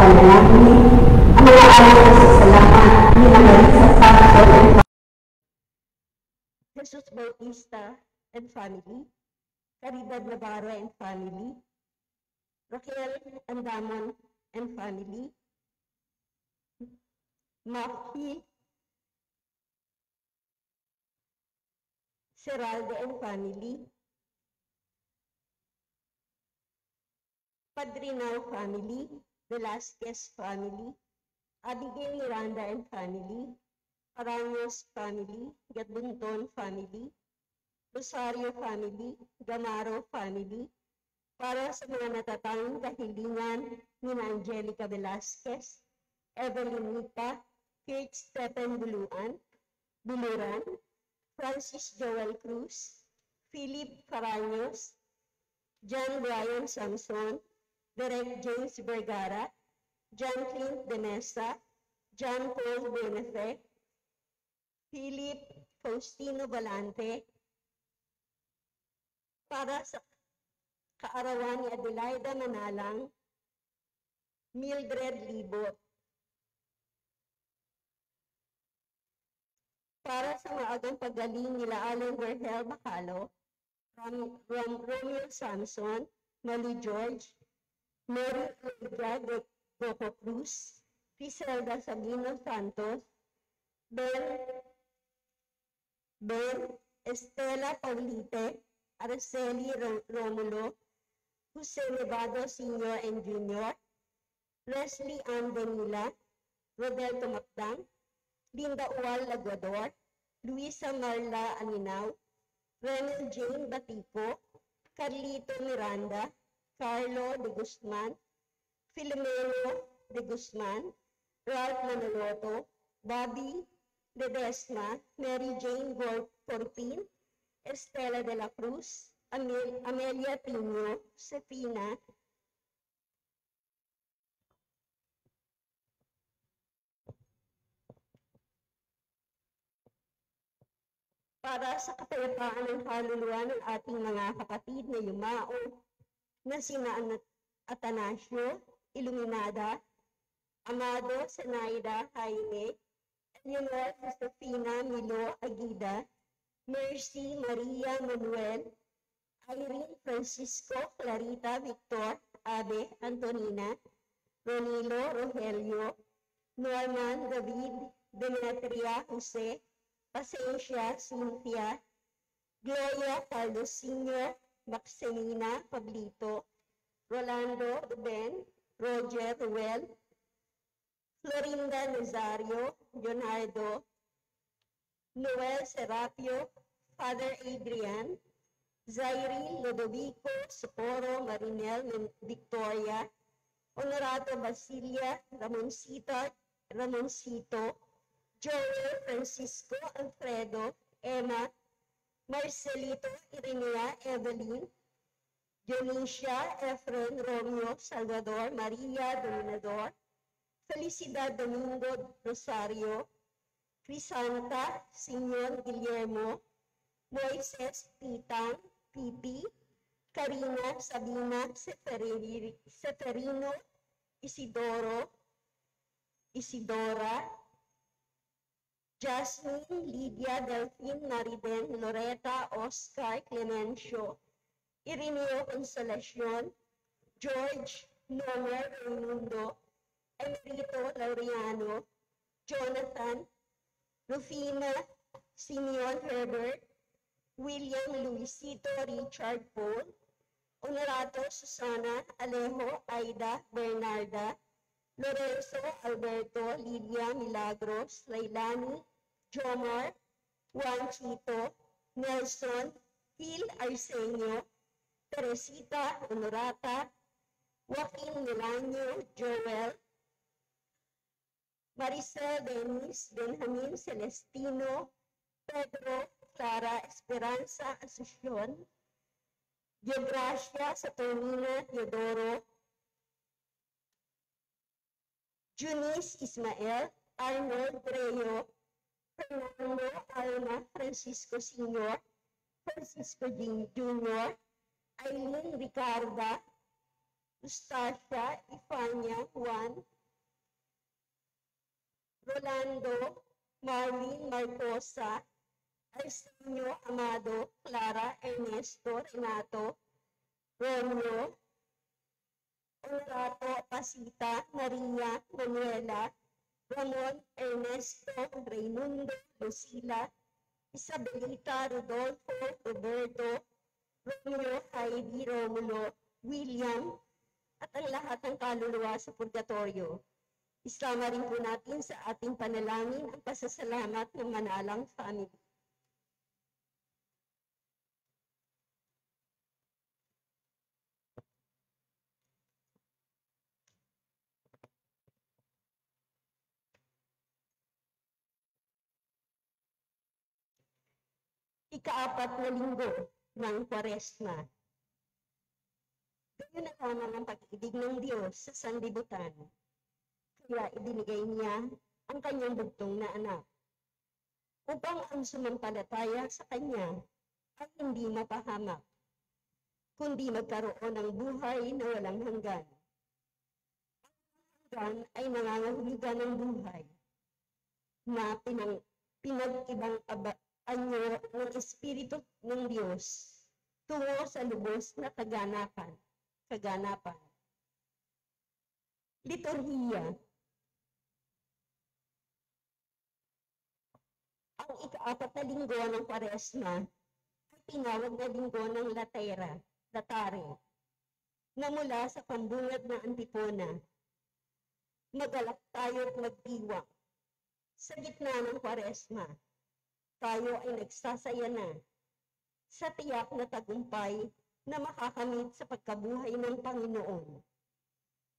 panalangin, ang mga awit na sasalamat ni Marisa Sanchez and Jesus Bautista and family, Caridad Navarro and family, Raquel Andamon and family, Maki Seralde and family, Padrinao family, Velasquez family, Abigail Miranda and family, Araños family, Gatbunton family, Rosario family, Gamaro family, para sa mga natatanging kahilingan ni Angelica Velasquez, Evelyn Nita, Kate Stephen Buluran, Francis Joel Cruz, Philip Faraños, John Brian Samson, Derek James Vergara, John Clint De Mesa, John Paul Benefe, Philip Faustino Valante, para sa kaarawan ni Adelaida Manalang, Mildred Libot, para sa maagang paggaling nila Alan Verhel Bacalo, Romeo Samson, Molly George, Mary Olga Goco Cruz, Fiselda Sabino Santos, Ben Estela Paulite, Araceli Romulo, Jose Nevado Sr. and Jr., Leslie Ann Benila, Roberto Macdang, Linda Ual Laguador, Luisa Marla Aninaw, Renel Jane Batico, Carlito Miranda, Carlo de Guzman, Filomeno de Guzman, Ralph Manoloto, Bobby Ledesma, Mary Jane Fortin, Estela de la Cruz, Amelia Pino, Sefina, para sa kapayapaan ng kaluluwa ng ating mga kapatid na yumao na sina Atanasio Iluminada, Amado Zenaida Jaime, Eleanor Josefina Milo Aguida, Mercy Maria Manuel, Irene Francisco Clarita Victor Abe Antonina, Ronilo Rogelio, Norman David Demetria Jose, Pasencia Cynthia, Gloria Carlos Sr., Maximina Pablito, Rolando Ben, Roger Ruel, Florinda Nazario, Leonardo, Noel Serapio, Father Adrian, Zairi Lodovico, Socorro Marinel Victoria, Honorato Basilia, Ramoncito, Joel Francisco Alfredo, Emma, Marcelito Irinea Evelyn, Dionisia Efren Romeo Salvador Maria Dominador, Felicidad Domingo Rosario, Crisanta Senyor Guillermo, Moises Pitang, Pipi, Karina Sabina Seferino, Isidora, Jasmine, Lydia, Delphine, Mariden, Loretta, Oscar, Clemencio, Irineo Consolacion, George, Nomer Raimundo, Enrico Laureano, Jonathan, Rufina, Simeon Herbert, William Luisito Richard Paul, Honorato Susana, Alejo, Aida, Bernarda, Lorenzo, Alberto, Lidia, Milagros, Lailani, Jomar, Juan Chito, Nelson, Gil Arsenio, Teresita, Honorata, Joaquin Melanio, Joel, Maricel Denis, Benjamin Celestino, Pedro, Clara Esperanza Asuncion, Geogracia Saturnina Teodoro, Junis Ismael, Arnold Reo, Fernando Alma Francisco Sr., Francisco Jr., Aileen Ricarda, Eustacia Ifania Juan, Orlando Marlene Marcosa, Arsenio Amado, Clara Ernesto Renato, Romeo Honorato Pasita, Maria Manuela, Ramon Ernesto, Raimundo, Lucila, Isabelita, Rodolfo, Roberto, Romeo, Heidi, Romulo, William, at ang lahat ng kaluluwa sa purgatorio. Isama rin po natin sa ating panalangin ang pasasalamat ng Manalang family. Ika-4 na linggo ng Kwaresma. Ganyan na lamang ang pag-ibig ng Diyos sa sanlibutan. Kaya ibinigay niya ang kanyang bugtong na anak, upang ang sumampalataya sa kanya ay hindi mapahamak, kundi magkaroon ng buhay na walang hanggan. Ang hanggan ay nangangahulugan ng buhay na pinag-ibang anyo ng Espiritu ng Diyos tungo sa lubos na kaganapan. Liturhiya. Ang ika-4 na linggo ng Kwaresma ay tinawag na linggo ng Latare, na mula sa pambungad ng Antipona. Magalak tayo at magdiwang. Sa gitna ng Kwaresma, tayo ay nagsasaya na sa tiyak na tagumpay na makakamit sa pagkabuhay ng Panginoon.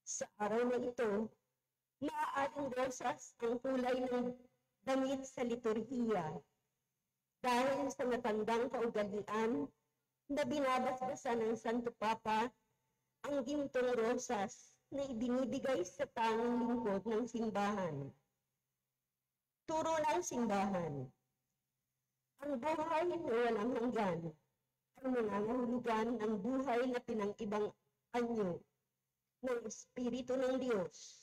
Sa araw na ito, maaaring rosas ang kulay ng damit sa liturhiya dahil sa matandang kaugalian na binabasbasan ng Santo Papa ang gintong rosas na ibinibigay sa tanging lingkod ng simbahan. Turo ng simbahan. Ang buhay na walang hanggan ay nangangahulugan ng buhay na pinang-ibang anyo ng Espiritu ng Diyos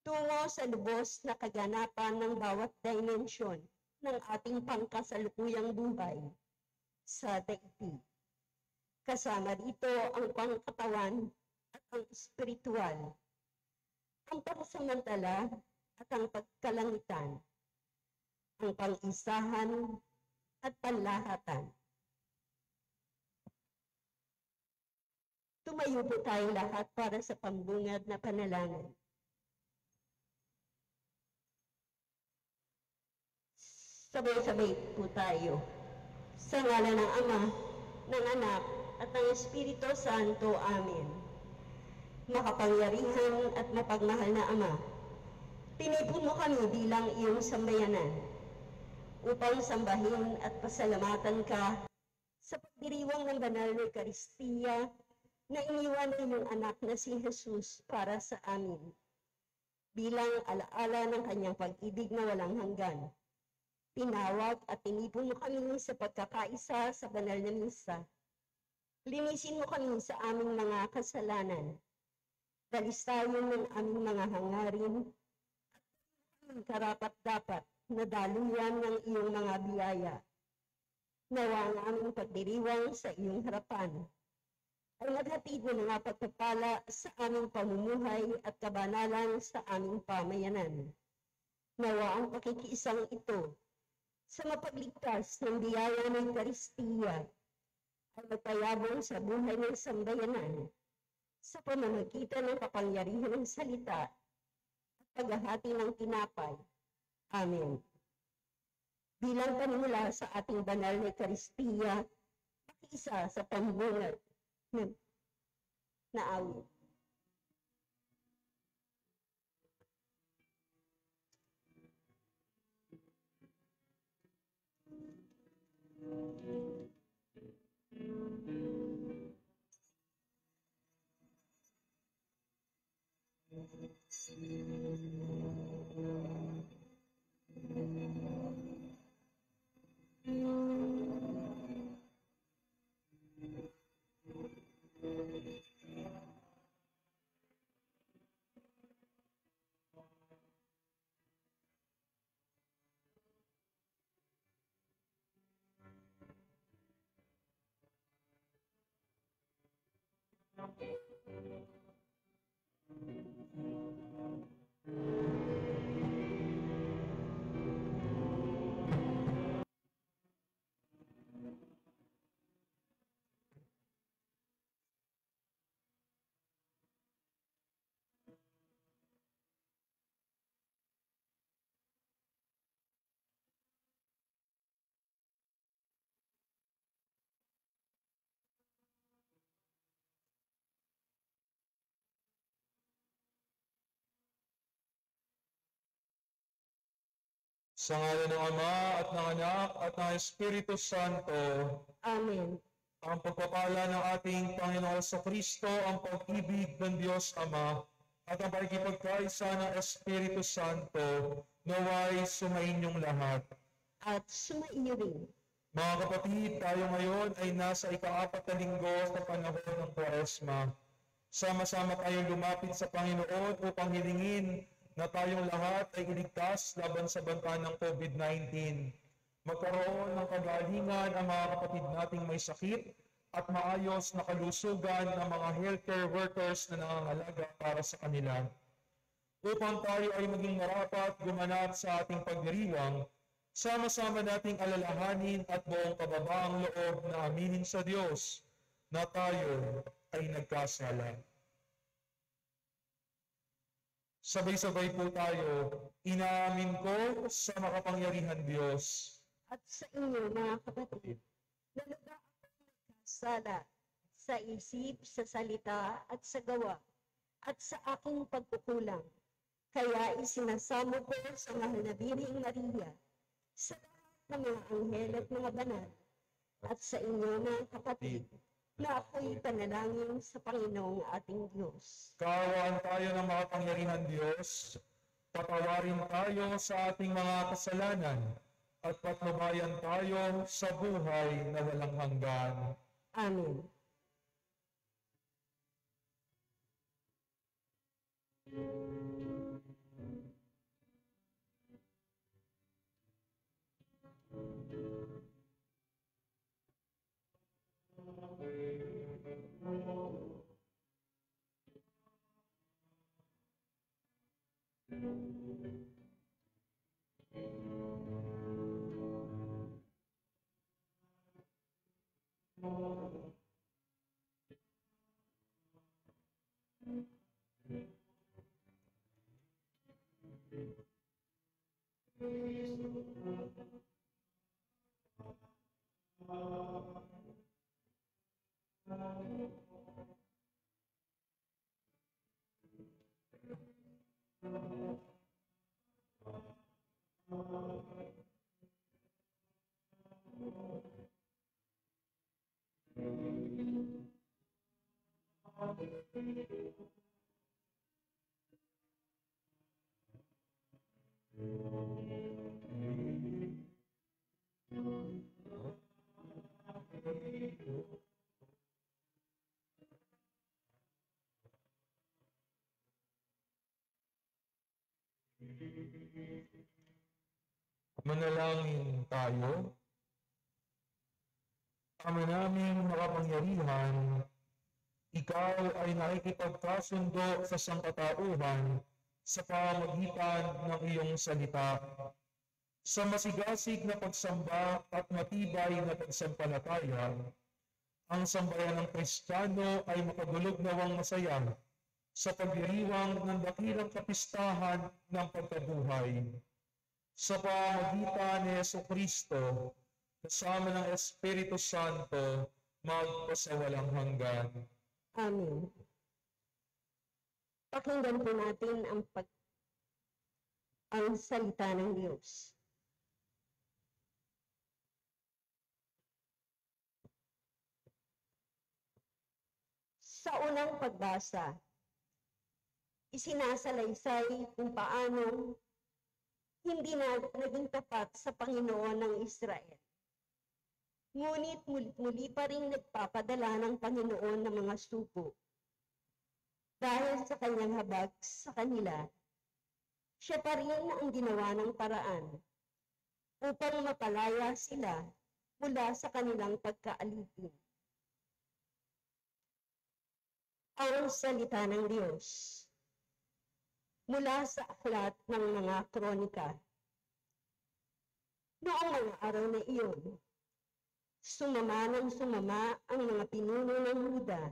tungo sa lubos na kaganapan ng bawat dimensyon ng ating pangkasalukuyang buhay sa daigdig. Kasama dito ang pangkatawan at ang espiritual, ang pagsamantala at ang pagkalangitan, ang pang-isahan at panlahatan. Tumayo po tayo lahat para sa pambungad na panalangin. Sabay-sabay po tayo. Sa ngalan ng Ama, ng Anak, at ng Espiritu Santo. Amen. Makapangyarihan at mapagmahal na Ama, tinipon mo kami bilang iyong sambayanan upang sambahin at pasalamatan ka sa pagdiriwang ng banal na Eucharistia na iniwan ng iyong anak na si Jesus para sa amin bilang alaala ng kanyang pag-ibig na walang hanggan. Tinawag at tinipon mo kami sa pagkakaisa sa banal na misa. Linisin mo kami sa aming mga kasalanan. Dalisayan ng aming mga hangarin at karapat-dapat na daluyan ng iyong mga biyaya. Nawa ang aming pagdiriwang sa iyong harapan ay maghatid ng mga pagpapala sa aming pamumuhay at kabanalan sa aming pamayanan. Nawa ang pakikiisang ito sa mapagligtas ng biyaya ng Eucharistia ay magpayabong sa buhay ng sambayanan sa pamamagitan ng kapangyarihan ng salita at paghahati ng tinapay. Amen. Bilang panimula sa ating banal na Eucharistia, pakiisa sa pambungad na awit. Sa ngalan ng Ama at ng Anak at ng Espiritu Santo, Amen. ang pagpapala ng ating Panginoon sa Kristo, ang pag-ibig ng Diyos Ama, at ang pakikipagkaisa ng Espiritu Santo, naway sumainyong lahat. At sumainyo rin. Mga kapatid, tayo ngayon ay nasa ika-4 na linggo sa panahon ng Kwaresma. Sama-sama tayong lumapit sa Panginoon upang hilingin na tayong lahat ay iligtas laban sa banta ng COVID-19. Magkaroon ng kagalingan ang mga kapatid nating may sakit at maayos na kalusugan ng mga healthcare workers na nangangalaga para sa kanila. Upang tayo ay maging marapat gumanap sa ating pagdiriwang, sama-sama nating alalahanin at buong kababaang loob na aminin sa Diyos na tayo ay nagkasala. Sabay-sabay po tayo, inaamin ko sa makapangyarihan Diyos. At sa inyo, mga kapatid, na luga akong nagkasala sa isip, sa salita, at sa gawa, at sa aking pagkukulang. Kaya isinasamo ko sa mahal na Birheng Maria, sa lahat ng mga anghel at mga banal, at sa inyo, mga kapatid, na ako'y panalangin sa Panginoong ating Diyos. Kaawaan tayo ng makapangyarihan Diyos, patawarin tayo sa ating mga kasalanan, at patnubayan tayo sa buhay na walang hanggan. Amen. Manalangin tayo. Ama naming makapangyarihan, ikaw ay nakikipagkasundo sa sangkatauhan sa pamamagitan ng iyong salita. Sa masigasig na pagsamba at matibay na pagsampalataya, ang sambayan ng Kristiyano ay makadulog nawang masaya sa pagdiriwang ng dakilang kapistahan ng pagkabuhay. Sa pamamagitan ni Jesucristo, kasama ng Espiritu Santo, magpasawalang hanggan. Amen. Pakinggan po natin ang salita ng Diyos. Sa unang pagbasa, isinasalaysay kung paano hindi na naging tapat sa Panginoon ng Israel. Ngunit muli pa rin nagpapadala ng Panginoon ng mga suko. Dahil sa kanyang habag sa kanila, siya pa rin ang ginawa ng paraan upang mapalaya sila mula sa kanilang pagkaalipin. Ang salita ng Diyos. Mula sa aklat ng mga kronika. Noong mga araw na iyon, sumama ang mga pinuno ng Huda,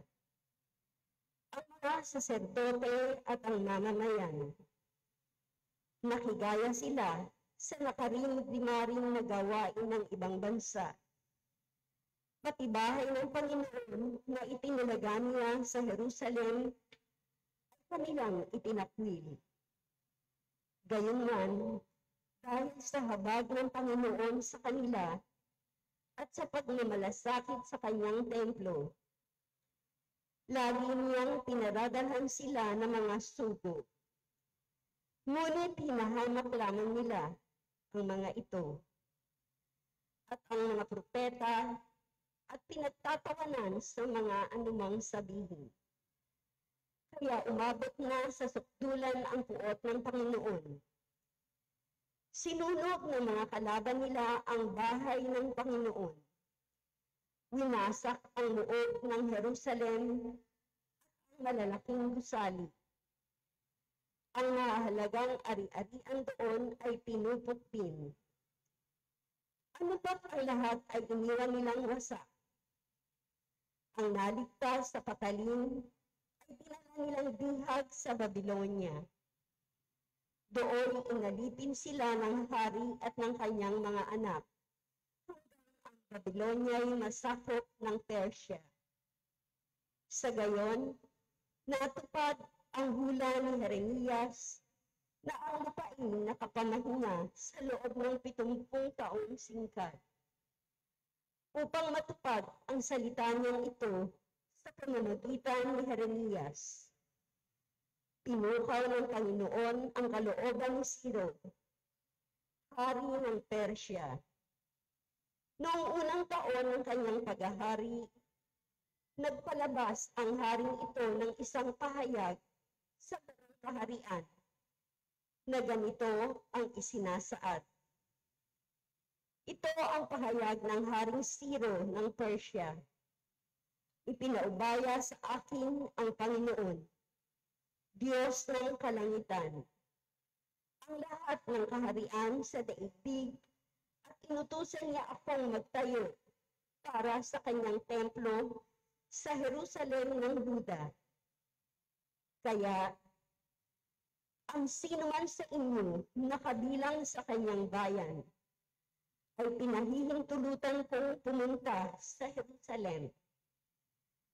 ang mga saserdote at ang mamamayan. Nakigaya sila sa nakarimod-rimaring na gawain ng ibang bansa. Pati bahay ng Panginoon na itinalaga niya sa Jerusalem ay kanilang itinakwil. Gayunman, dahil sa habag ng Panginoon sa kanila at sa pagmamalasakit sa kanyang templo, lagi niyang pinaradalhan sila ng mga sugo. Ngunit hinahamak lamang nila ang mga ito. At ang mga propeta at pinagtatawanan sa mga anumang sabihin. Kaya umabot na sa sukdulan ang puot ng Panginoon. Sinunog ng mga kalaban nila ang bahay ng Panginoon. Winasak ang loob ng Jerusalem at ang malalaking gusali. Ang mahalagang ari-arian doon ay pinupukpin. Ano pa ang lahat ay iniwan nilang wasak. Ang naligtas sa patalim ay dinala nilang bihag sa Babylonia. Doon inalipin sila ng hari at ng kanyang mga anak. Ang Babylonia ay masakop ng Persia. Sa gayon, natupad ang hula ni Jeremias na ang lupain nakapamahinga sa loob ng 70 taong singkat. Upang matupad ang salita niyang ito sa pamamagitan ni Jeremias. Pinukaw ng Panginoon ang kalooban ni Ciro, hari ng Persia. Noong unang taon ng kanyang paghahari, nagpalabas ang haring ito ng isang pahayag sa buong kaharian na ganito ang isinasaad. Ito ang pahayag ng Haring Ciro ng Persia. Ipinaubaya sa akin ang Panginoon, Diyos ng kalangitan, ang lahat ng kaharian sa daigdig at inutusan niya akong magtayo para sa kanyang templo sa Jerusalem ng Huda. Kaya, ang sinuman sa inyo na kabilang sa kanyang bayan, ay pinahihintulutan kong pumunta sa Jerusalem.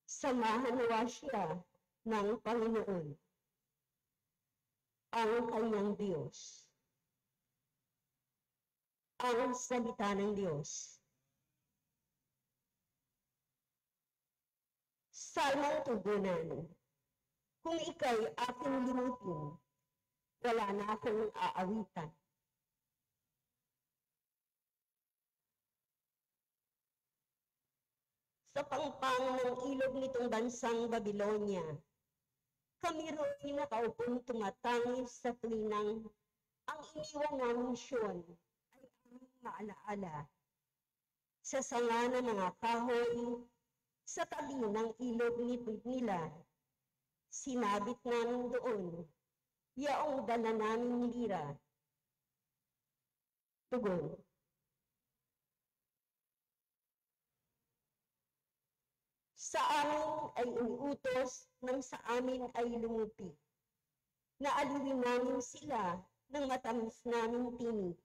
Samahan nawa siya ng Panginoon, ang kanyang Diyos. Ang salita ng Diyos. Salmong tugunan. Kung ika'y aking limutin, wala na akong aawitan. Sa pangpang ng ilog nitong bansang Babylonia, kami ro'y nakaupong tumatangis sa tuwinang ang iniwang naming Siyon ay aming maalaala. Sa sanga ng mga kahoy, sa tabi ng ilog nila, sinabit namin doon, yaong dala naming lira. Tugon. Sa amin ay iniutos ng sa amin ay lumupi. Naaliwin namin sila ng matamis naming tinig.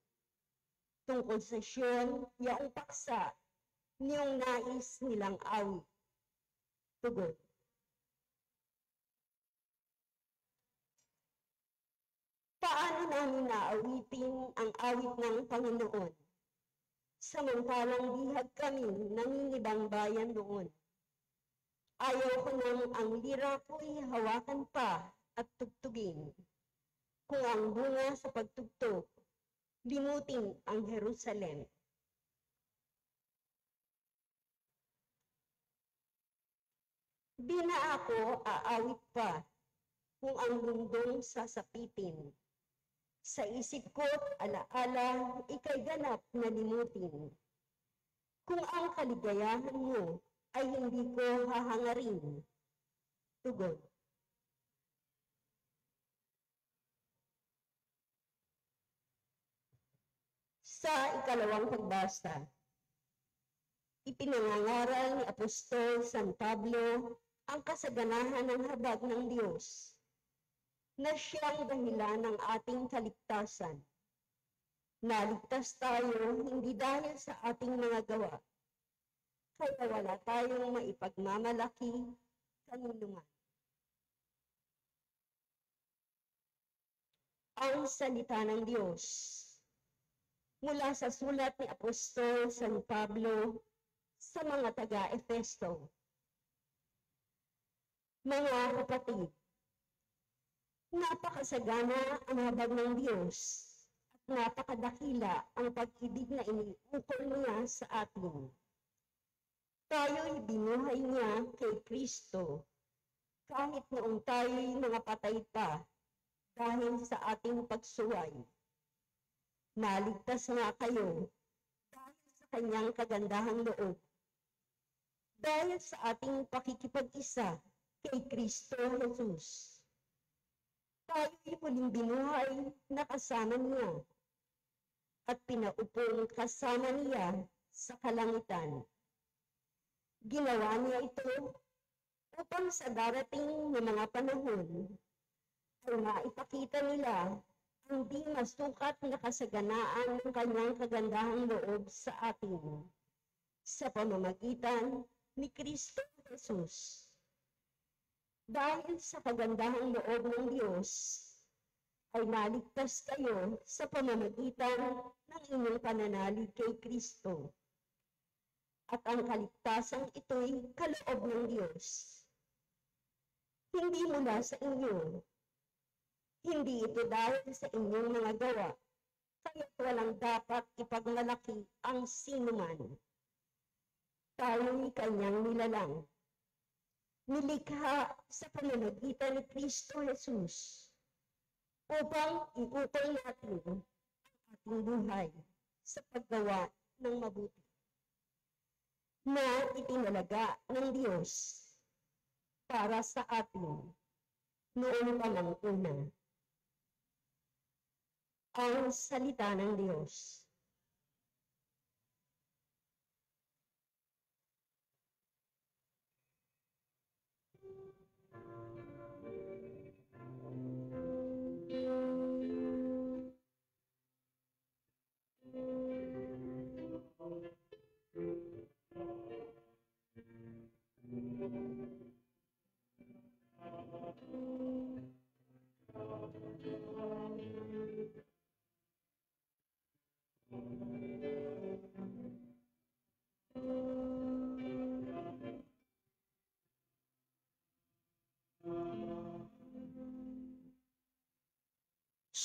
Tungkol sa Siyon, yaong paksa, niyong nais nilang awit. Tugon. Paano namin naawitin ang awit ng Panginoon? Samantalang bihag kami nangingibang bayan doon. Ayaw ko nang ang lira ko'y hawakan pa at tugtugin. Kung ang bunga sa pagtugtog, limutin ang Jerusalem. Di na ako aawit pa kung ang mundong sasapitin. Sa isip ko't alaala, ika'y ganap na limutin. Kung ang kaligayahan mo ay hindi ko hahangarin. tugon. Sa ikalawang pagbasa, ipinangangaral ni Apostol San Pablo ang kasaganahan ng habag ng Diyos na siyang dahilan ng ating kaligtasan. Naligtas tayo hindi dahil sa ating mga gawa, kaya wala tayong maipagmamalaki kanino man. Ang salita ng Diyos mula sa sulat ni Apostol San Pablo sa mga taga-Efeso. Mga kapatid, napakasagana ang habag ng Diyos at napakadakila ang pag-ibig na iniukol niya sa atin. Tayo'y binuhay niya kay Kristo kahit noong tayo'y mga patay pa dahil sa ating pagsuway. Naligtas nga kayo dahil sa kanyang kagandahang loob. Dahil sa ating pakikipag-isa kay Kristo Jesus. Tayo'y muling binuhay na kasama niya at pinaupong kasama niya sa kalangitan. Ginawa niya ito upang sa darating na mga panahon ay maipakita nila ang di masukat na kasaganaan ng kanyang kagandahang loob sa atin sa pamamagitan ni Kristo Jesus. Dahil sa kagandahang loob ng Diyos, ay naligtas kayo sa pamamagitan ng inyong pananalig kay Kristo. At ang kaligtasan ito'y kaloob ng Diyos. Hindi mula sa inyo. Hindi ito dahil sa inyong mga gawa, kaya't walang dapat ipagmalaki ang sinuman. Tayo'y kanyang nilalang. Nilikha sa pamamagitan ni Kristo Jesus upang iukol natin ang ating buhay sa paggawa ng mabuti na itinalaga ng Diyos para sa atin noong palang una. Ang salita ng Diyos.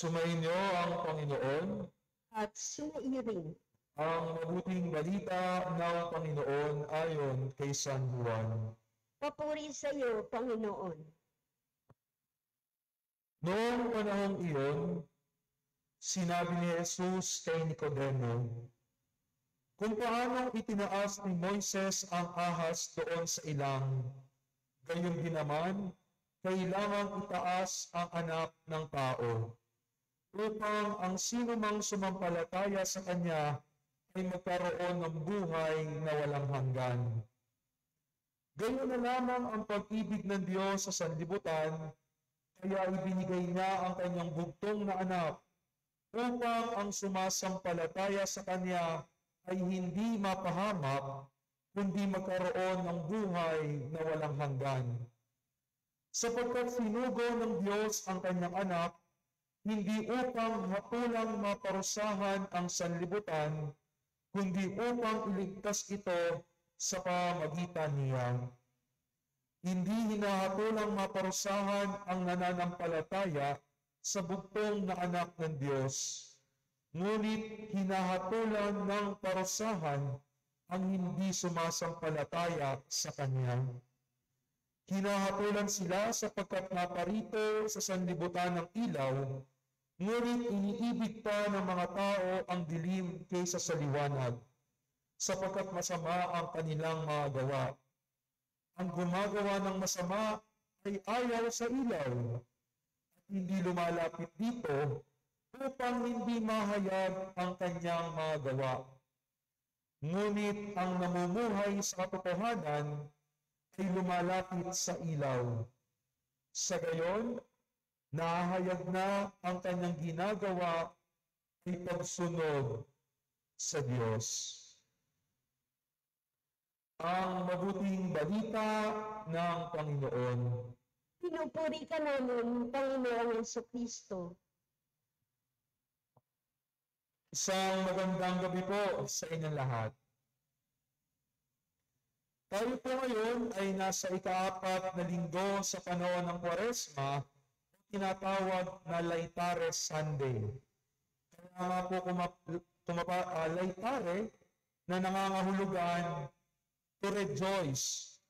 Sumainyo ang Panginoon, At sumairing ang mabuting balita ng Panginoon ayon kay San Juan. papuri sa iyo, Panginoon. Noong panahong iyon, sinabi ni Jesus kay Nicodemo, kung paanong itinaas ni Moises ang ahas doon sa ilang, gayon din naman, kailangang itaas ang anak ng tao, upang ang sinumang sumampalataya sa kanya ay magkaroon ng buhay na walang hanggan. Gayon na lamang ang pag-ibig ng Diyos sa sanlibutan, kaya ibinigay niya ang kanyang bugtong na anak upang ang sumasampalataya sa kanya ay hindi mapahamak, kundi magkaroon ng buhay na walang hanggan. Sapagkat sinugo ng Diyos ang kanyang anak, hindi upang hatulang maparusahan ang sanlibutan, kundi upang iligtas ito sa pamamagitan niya. Hindi hinahatulang maparusahan ang nananampalataya sa bugtong na anak ng Diyos, ngunit hinahatulan ng parusahan ang hindi sumasampalataya sa Kanya. Hinahatulan sila sapagkat naparito sa sanlibutan ng ilaw, ngunit iniibig pa ng mga tao ang dilim kaysa sa liwanag, sapagkat masama ang kanilang mga gawa. Ang gumagawa ng masama ay ayaw sa ilaw at hindi lumalapit dito upang hindi mahayag ang kanyang mga gawa. Ngunit ang namumuhay sa katotohanan ay lumalapit sa ilaw. Sa gayon, nahayag na ang kanyang ginagawa ay pagsunod sa Diyos. Ang mabuting balita ng Panginoon. Pinupuri ka namin, Panginoong Jesucristo. Isang magandang gabi po sa inyong lahat. Tayo po ngayon ay nasa ika-4 na linggo sa panahon ng Kwaresma, tinatawag na Laitares Sunday. Kaya nga po Laitare na nangangahulugan to rejoice.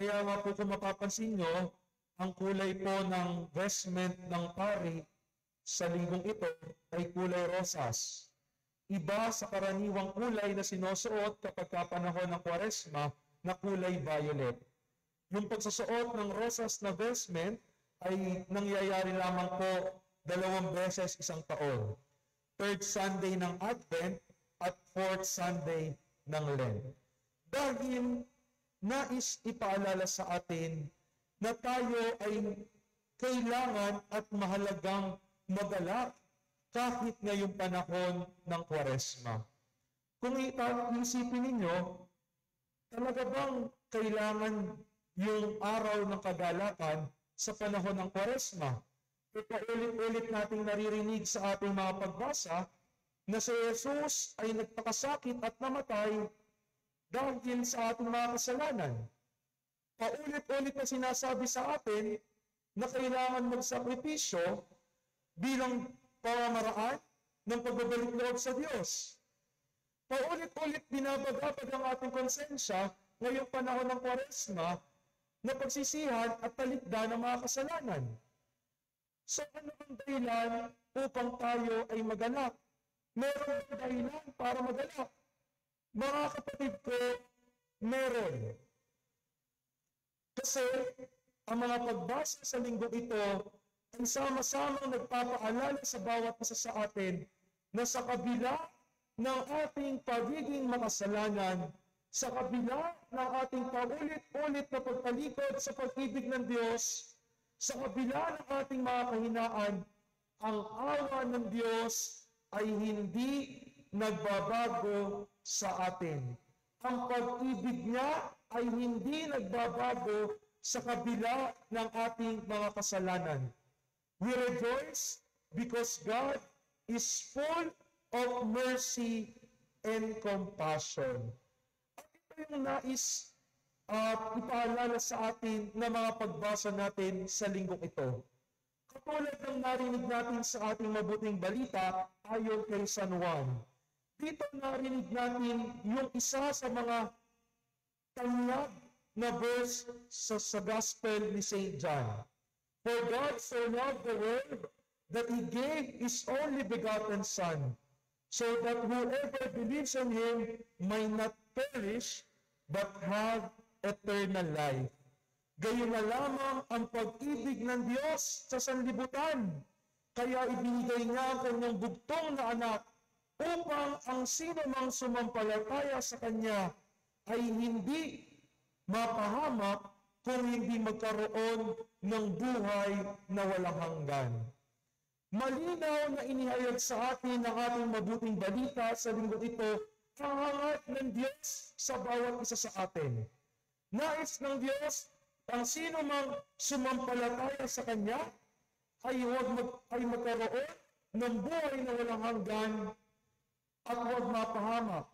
Kaya nga po kung mapapansin nyo, ang kulay po ng vestment ng pari sa linggong ito ay kulay rosas. Iba sa karaniwang kulay na sinusuot kapag kapanahon ng Kwaresma na kulay violet. Yung pagsusuot ng rosas na vestment ay nangyayari lamang po 2 beses isang taon. 3rd Sunday ng Advent at 4th Sunday ng Lent. Dahil nais ipaalala sa atin na tayo ay kailangan at mahalagang magalak kahit ngayong panahon ng Kwaresma. Kung iisipin ninyo, talaga bang kailangan yung araw ng kagalakan sa panahon ng Kwaresma? Paulit-ulit nating naririnig sa ating mga pagbasa na si Jesus ay nagpakasakit at namatay dahil sa ating mga kasalanan. Paulit-ulit na sinasabi sa atin na kailangan magsakripisyo bilang pamamaraan ng pagbabalik loob sa Diyos. Paulit-ulit binabagabag ang ating konsensya ngayong panahon ng Kwaresma na pagsisihan at talikdan ng mga kasalanan. So ano ang dahilan upang tayo ay maganap? Meron ang dahilan para maganap. Mga kapatid ko, meron. Kasi ang mga pagbasa sa linggong ito ay sama-samang nagpapaalala sa bawat isa sa atin na sa kabila ng ating pagiging makasalanan, sa kabila ng ating paulit-ulit na pagtalikod sa pag-ibig ng Diyos, sa kabila ng ating mga kahinaan, ang awa ng Diyos ay hindi nagbabago sa atin. Ang pag-ibig niya ay hindi nagbabago sa kabila ng ating mga kasalanan. We rejoice because God is full of mercy and compassion. At ito yung nais ipaalala sa atin na mga pagbasa natin sa linggong ito. Katulad ng narinig natin sa ating mabuting balita ayon kay San Juan. Dito narinig natin yung isa sa mga tanyag na verse sa Gospel ni St. John. For God so loved the world that He gave His only begotten Son, so that whoever believes in Him may not perish, but have eternal life. Gayon na lamang ang pag-ibig ng Diyos sa sanlibutan. Kaya ibinigay niya ang kanyang bugtong na anak upang ang sino mang sumampalataya sa Kanya ay hindi mapahamak kung hindi magkaroon ng buhay na walang hanggan. Malinaw na inihayag sa atin ng ating mabuting balita sa linggong ito ang hangat ng Diyos sa bawat isa sa atin. Nais ng Diyos ang sino mang sumampalataya sa Kanya ay magkaroon ng buhay na walang hanggan at huwag mapahamak.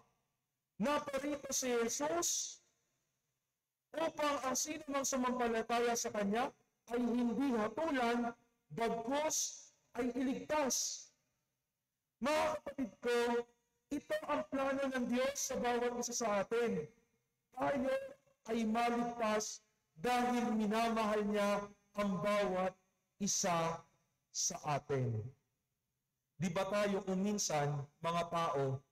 Naparito si Jesus upang ang sino mang sumampalataya sa Kanya ay hindi hatulan, bagkus ay iligtas. Mga kapatid ko, ito ang plano ng Diyos sa bawat isa sa atin. Tayo ay maligtas dahil minamahal niya ang bawat isa sa atin. Di ba tayo kung minsan, mga tao,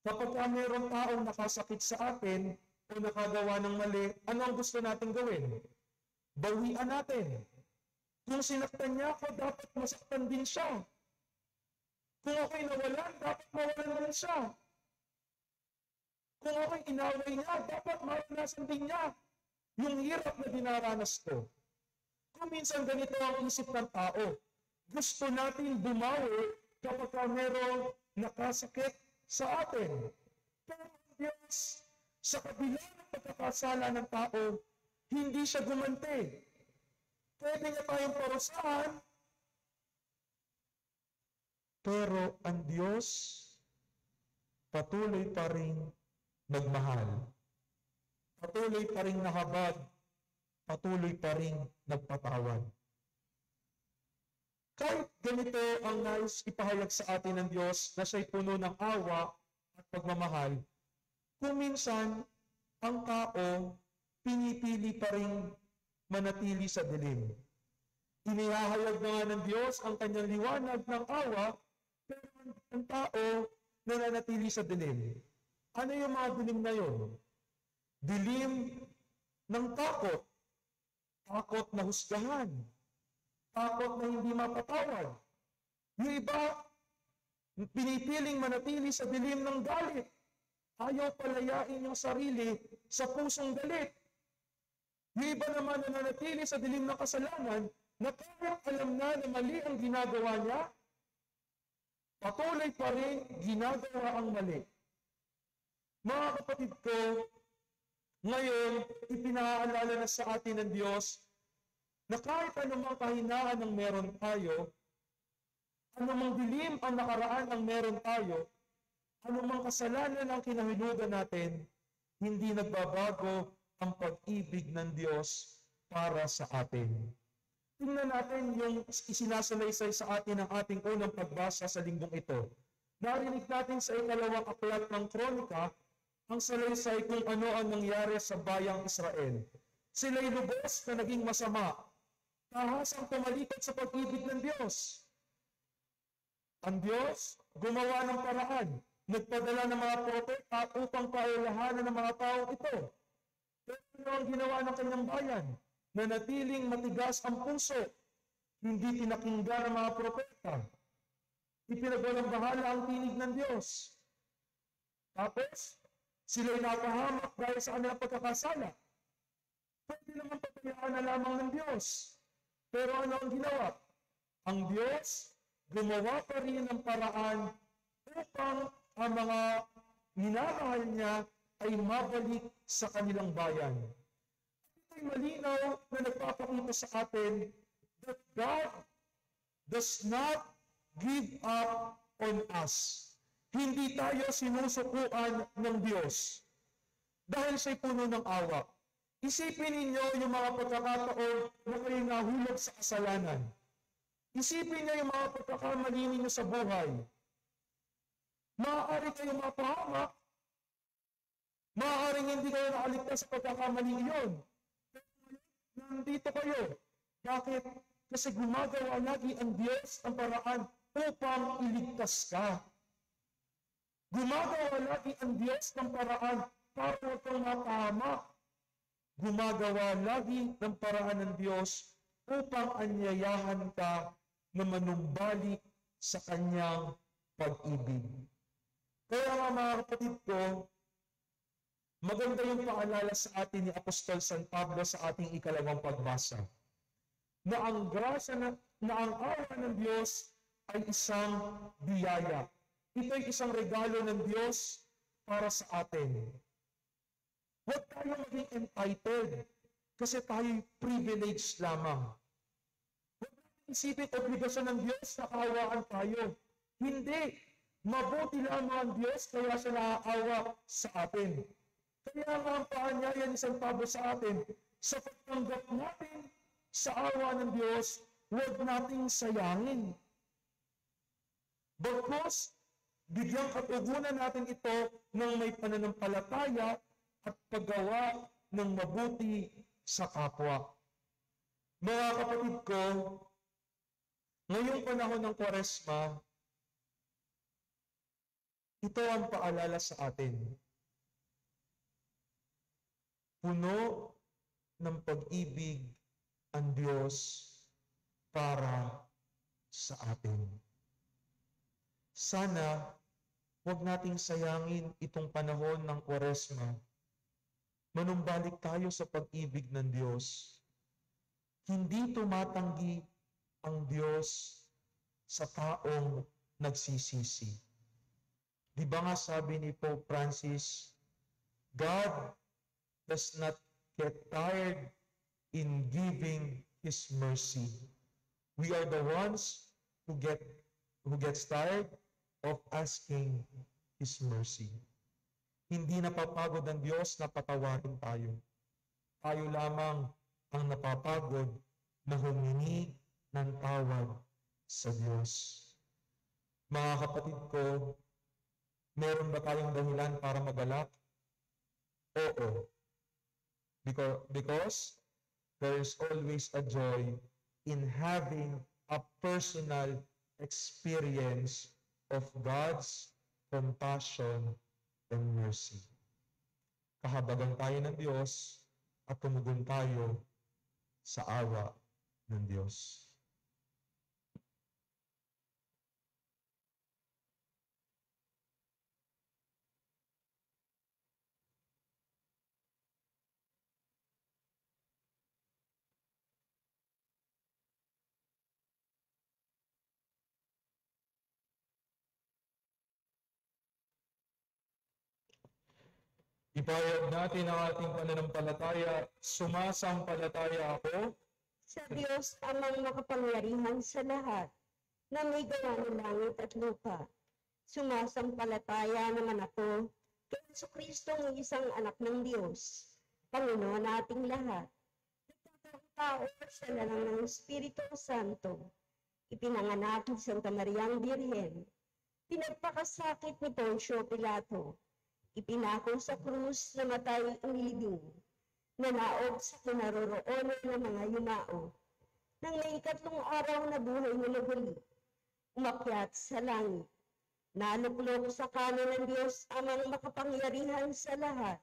kapag mayroong taong nakasakit sa atin o nakagawa ng mali, ano ang gusto natin gawin? bawian natin. Kung sinaktan niya ako, dapat masaktan din siya. Kung ako'y nawalan, dapat mawalan din siya. Kung ako'y inaway niya, dapat maranasan din niya yung hirap na dinaranas ko. Kung minsan ganito ang isip ng tao, gusto natin bumawi kapag merong nakasakit sa atin. Pero ang Diyos, sa kabila ng pagkakasala ng tao, hindi siya gumanti. Pwede niya tayong parusahan, pero ang Diyos patuloy pa rin nagmahal. Patuloy pa rin nahabag. Patuloy pa rin nagpatawad. Kahit ganito ang nais ipahayag sa atin ng Diyos na siya'y puno ng awa at pagmamahal, kung minsan ang tao pinipili pa rin manatili sa dilim. Inihahayag na nga ng Diyos ang kanyang liwanag ng awa, pero ang tao nananatili sa dilim. Ano yung mga dilim na yun? Dilim ng takot. Takot na husgahan. Takot na hindi mapatawad. Yung iba, pinipiling manatili sa dilim ng galit. Ayaw palayain yung sarili sa pusong galit. Yung iba naman na nanatili sa dilim ng kasalanan, na kahit alam na mali ang ginagawa niya, patuloy pa rin ginagawa ang mali. Mga kapatid ko, ngayon, ipinaalala na sa atin ng Diyos na kahit anumang kahinaan ang meron tayo, anumang dilim ang nakaraan ang meron tayo, anumang kasalanan ang kinahilugan natin, hindi nagbabago ang pag-ibig ng Diyos para sa atin. Tingnan natin yung isinasalaysay sa atin ng ating unang pagbasa sa linggong ito. Narinig natin sa ikalawang aklat ng Kronika ang salaysay kung ano ang nangyari sa bayang Israel. Sila'y lubos na naging masama, tahasang tumalikod sa pag-ibig ng Diyos. Ang Diyos gumawa ng paraan, nagpadala ng mga propeta upang paulahanan ng mga taong ito. Pero ano ang ginawa ng kanyang bayan? Nanatiling matigas ang puso, hindi pinakinggan ng mga propeta. Ipinagwalang bahala ang tinig ng Diyos. Tapos, sila'y napahamak dahil sa kanilang pagkakasala. Pwede naman papayaan na lamang ng Diyos. Pero ano ang ginawa? Ang Diyos gumawa pa rin ng paraan upang ang mga minamahal niya ay mabalik sa kanilang bayan. Ito'y malinaw na nagpapakita sa atin that God does not give up on us. Hindi tayo sinusukuan ng Diyos dahil siya'y puno ng awa. Isipin ninyo yung mga pagkakataon na kayo nahulog sa kasalanan. Isipin niyo yung mga pagkakamali ninyo sa buhay. Maaari kayo mapahamak. Maaaring hindi kayo nakaligtas sa pagkakamali iyon. Pero nandito kayo. Bakit? Kasi gumagawa lagi ang Diyos ang paraan upang iligtas ka. Gumagawa lagi ang Diyos ng paraan para huwag kang mapahamak. Gumagawa lagi ng paraan ng Diyos upang anyayahan ka na manumbalik sa kanyang pag-ibig. Kaya nga mga kapatid ko, maganda yung paalala sa atin ni Apostol San Pablo sa ating ikalawang pagbasa, na ang grasya na ang awa ng Diyos ay isang biyaya. Ito'y isang regalo ng Diyos para sa atin. Huwag tayo maging entitled kasi tayo'y privileged lamang. Huwag natin isipin obligasyon ng Diyos na kaawaan tayo. Hindi. Mabuti lamang ang Diyos kaya siya naaawa sa atin. Kaya nga ang paanyaya ni San Pablo sa atin, sa pagtanggap natin sa awa ng Diyos, huwag nating sayangin. Bagkus, bigyang katugunan natin ito ng may pananampalataya at paggawa ng mabuti sa kapwa. Mga kapatid ko, ngayong panahon ng Kwaresma, ito ang paalala sa atin. Puno ng pag-ibig ang Diyos para sa atin. Sana huwag nating sayangin itong panahon ng Kwaresma. Manumbalik tayo sa pag-ibig ng Diyos. Hindi tumatanggi ang Diyos sa taong nagsisisi. Di ba nga sabi ni Pope Francis, God does not get tired in giving His mercy. We are the ones who gets tired of asking His mercy. Hindi napapagod ang Diyos na patawarin tayo. Tayo lamang ang napapagod na humingi ng tawad sa Diyos. Mga kapatid ko, meron ba tayong dahilan para magalak? Oo. Because there is always a joy in having a personal experience of God's compassion and mercy. Kahabagan tayo ng Diyos at tumugon tayo sa awa ng Diyos. Ipahayag natin ang ating pananampalataya. Sumasampalataya ako Sa Diyos amang makapangyarihan sa lahat, na may gawa ng langit at lupa. Sumasampalataya naman ako kay Jesucristo ng isang anak ng Diyos, Panginoon nating lahat. Nagkakatao sa lalang ng Espiritu Santo, ipinanganak ni Santa Mariang Birhen, pinagpakasakit ni Poncio Pilato, ipinako sa krus na matay ang libing, nanaog sa kinaroroonan ng mga yumao. Nang may ikatlong araw na buhay na naguli, umakyat sa langit, naluklok sa kanan ng Diyos amang makapangyarihan sa lahat.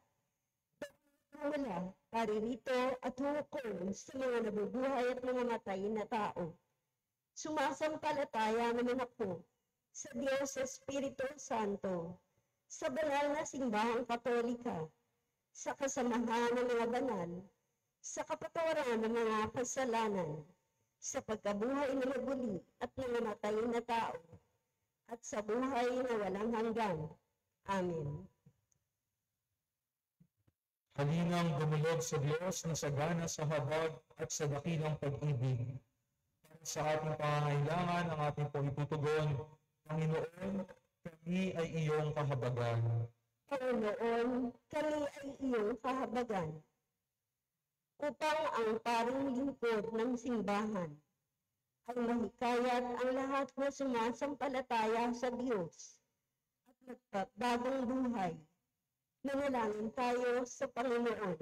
Wala, paririto at hukom sa mga nabubuhay at mga matay na tao. Sumasampalataya naman ako sa Diyos sa Espiritu Santo, sa banal na simbahang Katolika, sa kasamahan ng mga banal, sa kapatawaran ng mga kasalanan, sa pagkabuhay na naguli at nangamatay na tao, at sa buhay na walang hanggan. Amen. Halingang dumulog sa Diyos na sagana sa habag at sa dakilang pag-ibig. Sa ating pangangailangan, ang ating pong itutugon, Panginoon, kami ay iyong kahabagan. Panginoon, kami ay iyong kahabagan. Upang ang parang lingkod ng simbahan ay mahikayat ang lahat na sumasampalataya sa Diyos at magpapagong buhay. Nanalangin tayo sa Panginoon.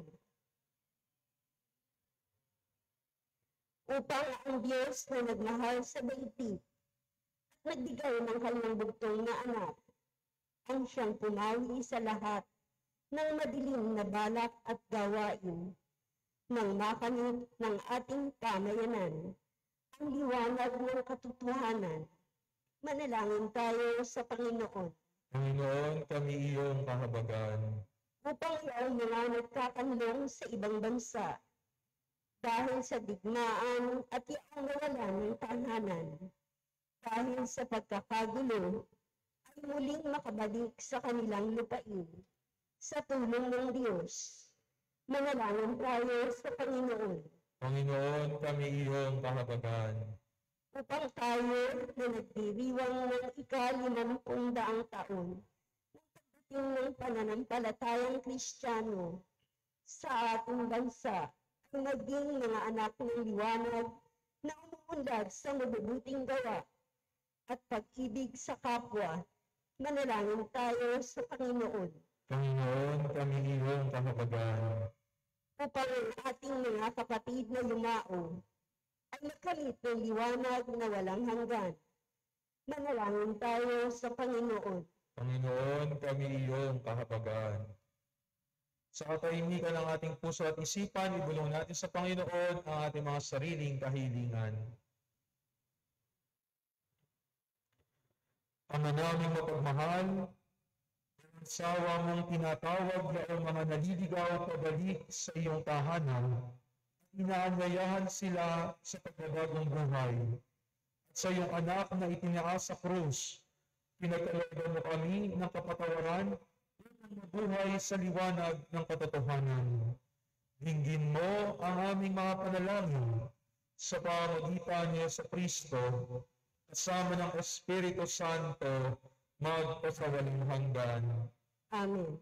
Upang ang Diyos na nagmahal sa daigdig at nagbigay ng kanyang bugtong na anak, ang siyang pumawi sa lahat ng madilim na balak at gawain, nang makamit ng ating pamayanan ang liwanag ng katotohanan. Manalangin tayo sa Panginoon. Panginoon, kami iyong kahabagan. Upang ang mga nagkakanlong sa ibang bansa, dahil sa digmaan at iyang nawalan ng tahanan, dahil sa pagkakagulo, ay muling makabalik sa kanilang lupain, sa tulong ng Diyos. Manalangin tayo sa Panginoon. Panginoon, kami iyong kahabagan. Upang tayo na nagdiriwang ng ika-50 taon, ng pagdating ng pananampalatayang Kristiyano sa ating bansa, ay maging mga anak ng liwanag na umuunlad sa mabubuting gawa at pag-ibig sa kapwa. Manalangin tayo sa Panginoon. Panginoon, kami iyong kahabagan. Upang ang ating mga kapatid na yumao ay makamit ng liwanag na walang hanggan. Manalangin tayo sa Panginoon. Panginoon, kami iyong kahabagan. Sa katahimikan ng ating puso at isipan, ibulong natin sa Panginoon ang ating mga sariling kahilingan. Ama naming mapagmahal, ang sawa mong tinatawag yaong mga naliligaw pabalik sa iyong tahanan, inaanyayahan sila sa pagbabagong buhay. At sa iyong anak na itinaas sa krus, pinagkalooban mo kami ng kapatawaran upang mabuhay sa liwanag ng katotohanan. Dinggin mo ang aming mga panalangin sa pamamagitan niya sa Kristo, kasama ng Espiritu Santo, magpasawalang hanggan. Amen.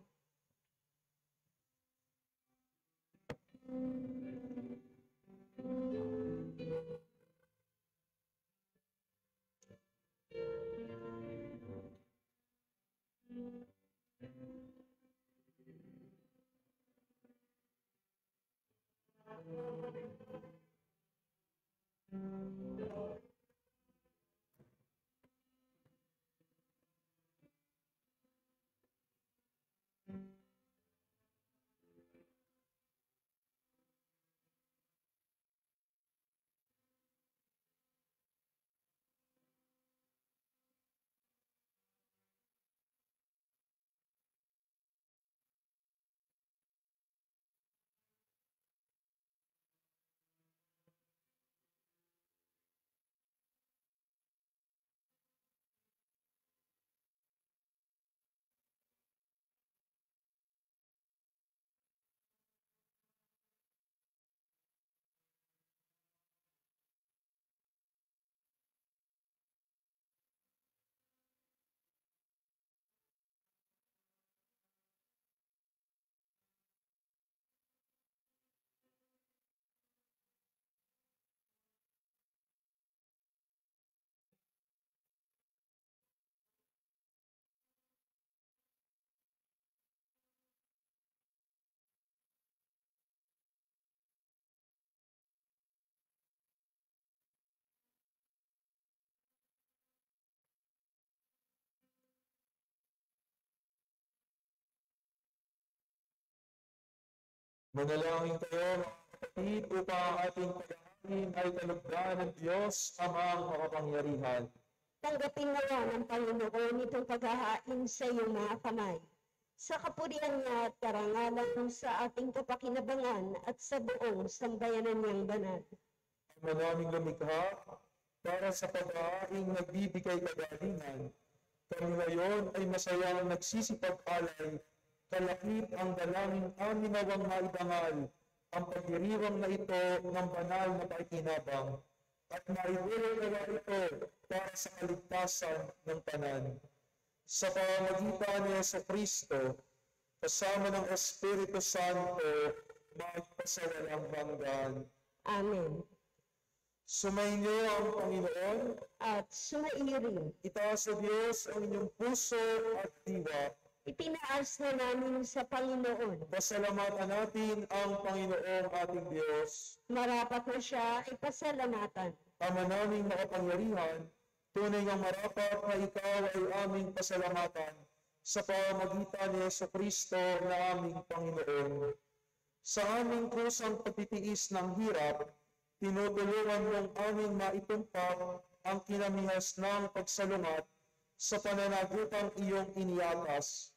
Manalangin kayo, mga kapatid, upang ang ating paghahain ay talugdan ng Diyos, Amang makapangyarihan. Tanggapin nawa ng Panginoon itong paghahain sa iyong mga kamay. Sa kapurihan niya at karangalan sa ating kapakinabangan at sa buong sambayanan niyang banal. Ama naming lumikha, para sa paghahaing nagbibigay kagalingan, kami ngayon ay masayang nagsisipag-alay, kalakip ang dalangin amin nawang maidangal, ang pagdiriwang na ito ng banal na pakikinabang, at maiwala ito para sa kaligtasan ng tanan. Sa pamamagitan ni Yesu Kristo, kasama ng Espiritu Santo, magpasawalang hanggan. Amen. Sumainyo ang Panginoon, At sumaiyo rin. itaas sa Diyos ang inyong puso at diwa. Itinaas na namin sa Panginoon. Pasalamatan natin ang Panginoong ating Diyos. Marapat na siya ay pasalamatan. Ama naming makapangyarihan, tunay ngang marapat na ikaw ay aming pasalamatan sa pamamagitan ni Yesu Kristo na aming Panginoon. Sa aming krusang pagtitiis ng hirap, tinutulungan mong aming maitumpak ang kinamihas ng pagsalungat sa pananagutang iyong iniatas.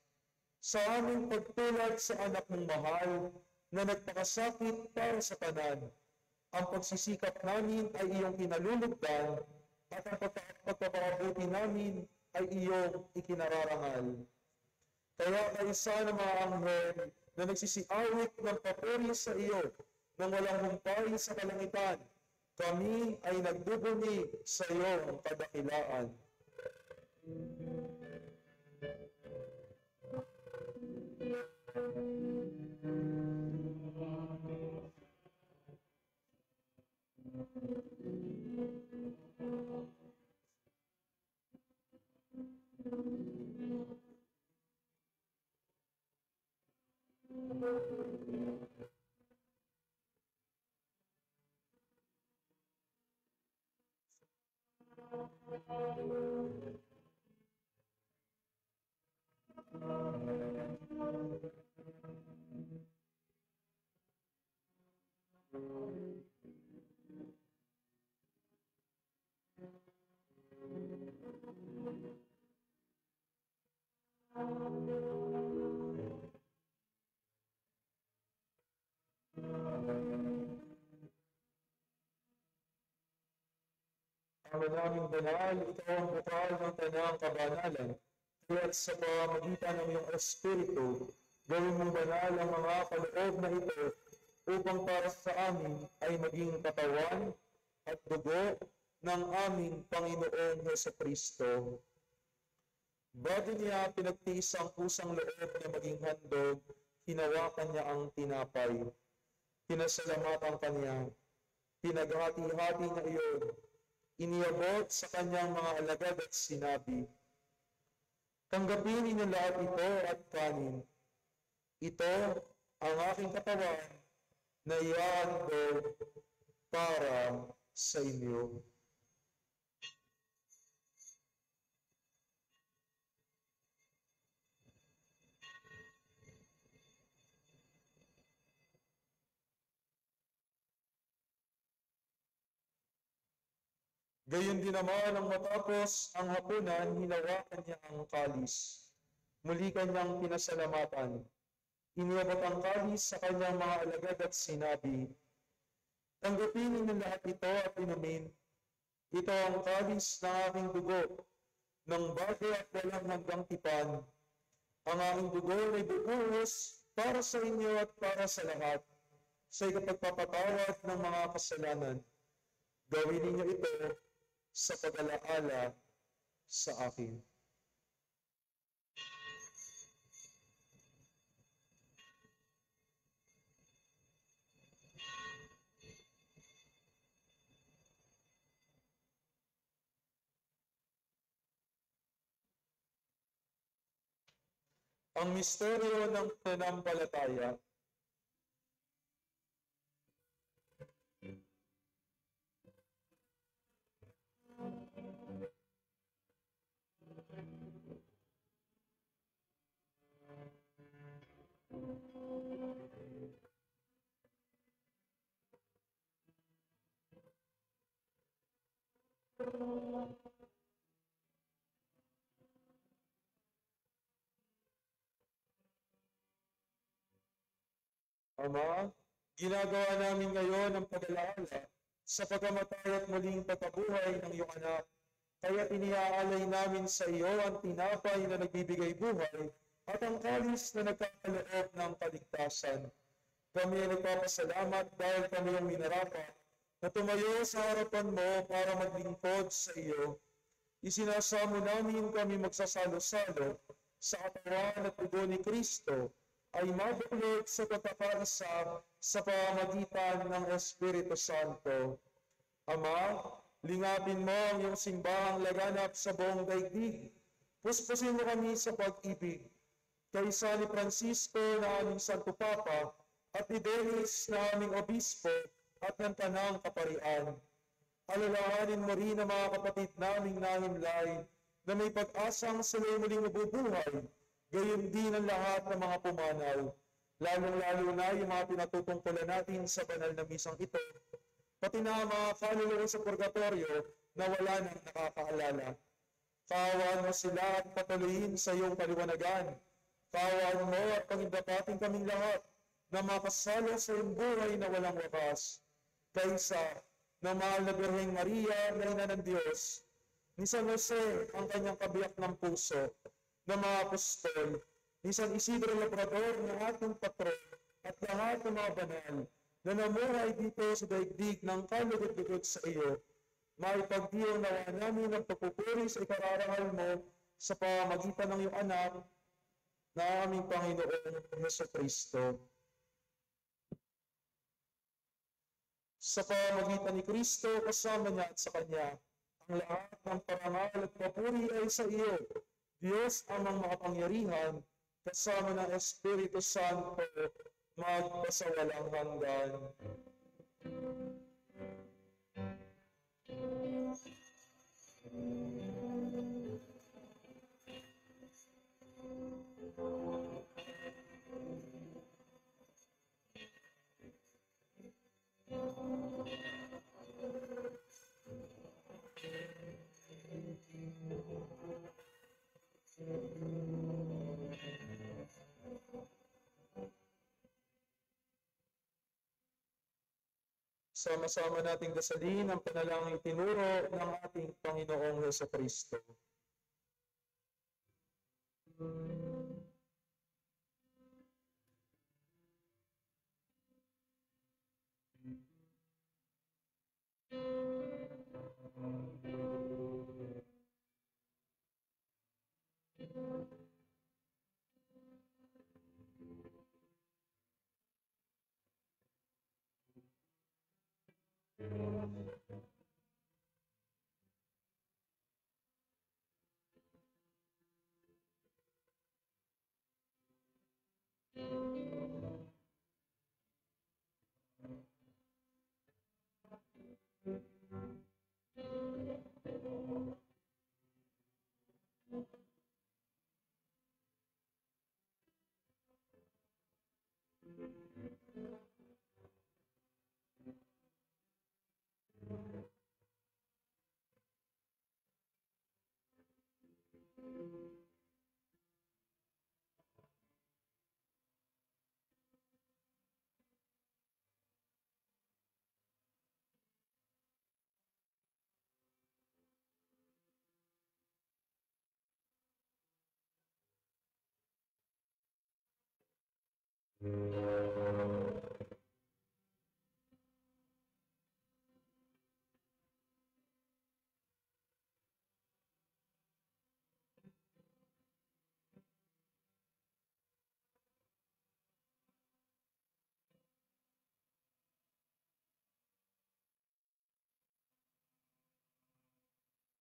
Sa aming pagtulad sa anak mong mahal na nagpakasakit para sa tanan, ang pagsisikap namin ay iyong kinalulugdan at ang pagpapakabuti namin ay iyong ikinararangal. Kaya kaisa ng mga anghel na nagsisiawit ng papuri sa iyo nang walang humpay sa kalangitan, kami ay nagbubunig sa iyong kadakilaan. Ama naming banal, ikaw ang bukal ng tanang kabanalan. Kaya't sa pamamagitan ng iyong Espiritu, gawin mong banal ang mga kaloob na ito upang para sa amin ay maging katawan at dugo ng aming Panginoong Jesucristo. Bago niya pinagtiis ang pusang loob na maging handog, hinawakan niya ang tinapay. Pinasalamatan kanya, pinaghati-hati niya iyon, iniabot sa kanyang mga alagad at sinabi, tanggapin ninyo lahat ito at kanin. Ito ang aking katawan na ihahandog para sa inyo. Gayon din naman ang matapos ang hapunan, hinawakan niya ang kalis. Muli kanyang pinasalamatan. Iniabot ang kalis sa kanyang mga alagad at sinabi, tanggapin ninyo lahat ito at inumin. Ito ang kalis ng aking dugo, ng bago at walang hanggang tipan. Ang aking dugo ay bubuhos para sa inyo at para sa lahat, sa ikapagpapatawad ng mga kasalanan. Gawin ninyo ito sa pag-alaala sa akin. Ang misteryo ng pananampalataya. Ama, ginagawa namin ngayon ang pag-alaala sa pagkamatay at muling pagkabuhay ng iyong anak. Kaya iniaalay namin sa iyo ang tinapay na nagbibigay buhay at ang kalis na nagkakaloob ng kaligtasan. Kami ay nagpapasalamat dahil kami ang minarapat na tumayo sa harapan mo para maglingkod sa iyo. Isinasamo namin kami magsasalo-salo sa katawan at dugo ni Kristo ay mabuklod sa pagkakaisa sa pamamagitan ng Espiritu Santo. Ama, lingapin mo ang iyong simbahang laganap sa buong daigdig. Puspusin mo kami sa pag-ibig. Kaysa ni Francisco na aming Santo Papa at ni Dennis na aming Obispo at ng Tanang Kaparian. Alalahanin mo rin ang mga kapatid naming nahimlay na may pag-asang sila'y muling mabubuhay, gayon din ang lahat ng mga pumanaw, lalong-lalo na yung mga pinatutungkulan natin sa banal na misang ito, pati na mga kaluluwa sa purgatorio na wala nang nakakaalala. Kaawaan mo sila at patuloyin sa iyong kaliwanagan. Kaawaan mo at pangindapatin kaming lahat na makasalo sa iyong buhay na walang wakas. Kaysa ng mahal na Birheng Maria na ina ng Diyos, ni San Jose ang kanyang kabiyak ng puso, ng mga apostol, ni San Isidro Labrador ng ating patron, at lahat ng mga banal na namuhay dito sa daigdig ng kalugod-lugod sa iyo, maipagdiyaw nawa namin ang pagpupuri sa ikararangal mo sa pamamagitan ng iyong anak na aming Panginoong Jesucristo. Sa pamamagitan ni Kristo, kasama niya at sa Kanya, ang lahat ng parangal at papuri ay sa iyo, Diyos amang makapangyarihan, kasama ng Espiritu Santo, magpasawalang hanggan. Sama-sama nating dasalin ang panalangin itinuro ng ating Panginoong Hesukristo.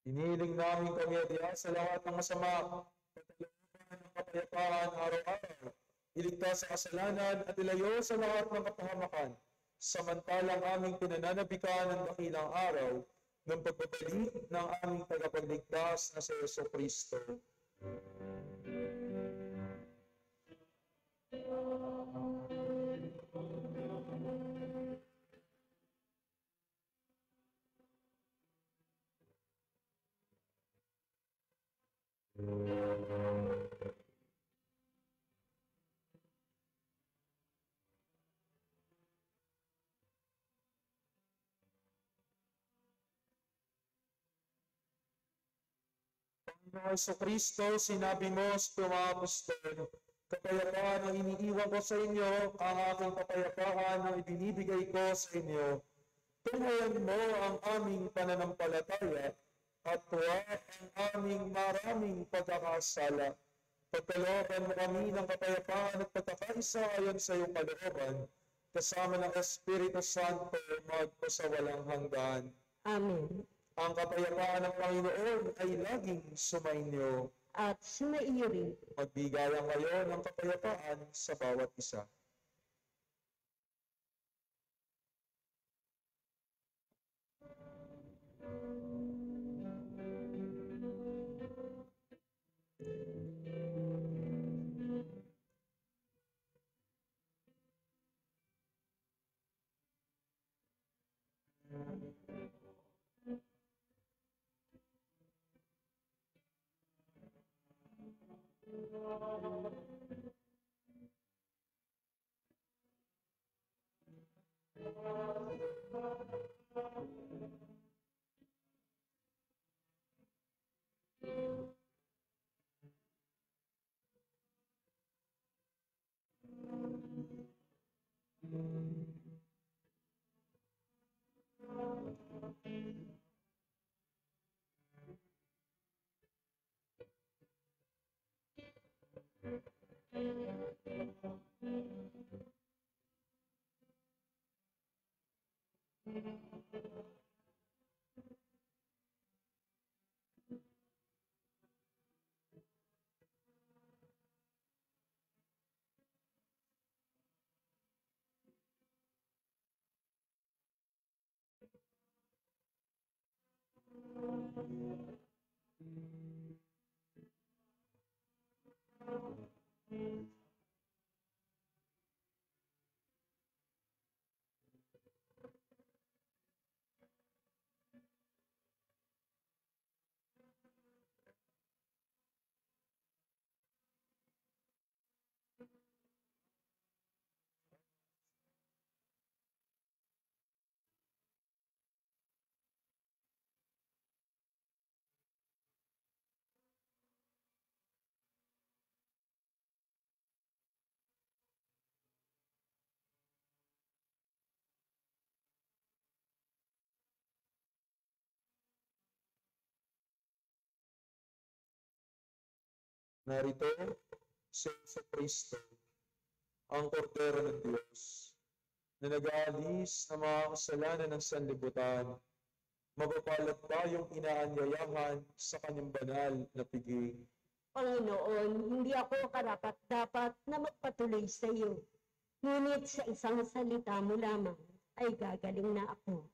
Inihiling namin kami at sa lahat ng masama, patalaman ng kapayapaan araw-araw, iligtas sa kasalanan at ilayo sa lahat ng kapahamakan, samantalang aming pinananabikan ng dakilang araw ng pagbabalik ng aming tagapagligtas na si Jesucristo. Panginoong Jesucristo, sinabi mo sa mga apostol, kapayapaan ang iniiwan ko sa inyo, ang aking kapayapaan ang ibinibigay ko sa inyo. Tunghayan mo ang aming pananampalataya at tuwa ang aming maraming pagkakasala. Pagkalooban mo kami ng kapayapaan at pagkakaisa ayon sa iyong kalooban, kasama ng Espiritu Santo magpasawalang hanggan. Amen. Ang kapayapaan ng Panginoon ay laging sumainyo. At sumaiyo rin. Magbigayan kayo ng kapayapaan sa bawat isa. Narito si Kristo, ang kordero ng Diyos, na nag-aalis ng mga kasalanan ng sanlibutan. Mapapalad tayong inaanyayahan sa kanyang banal na piging. Panginoon, hindi ako karapat-dapat na magpatuloy sa iyo. Ngunit sa isang salita mo lamang ay gagaling na ako.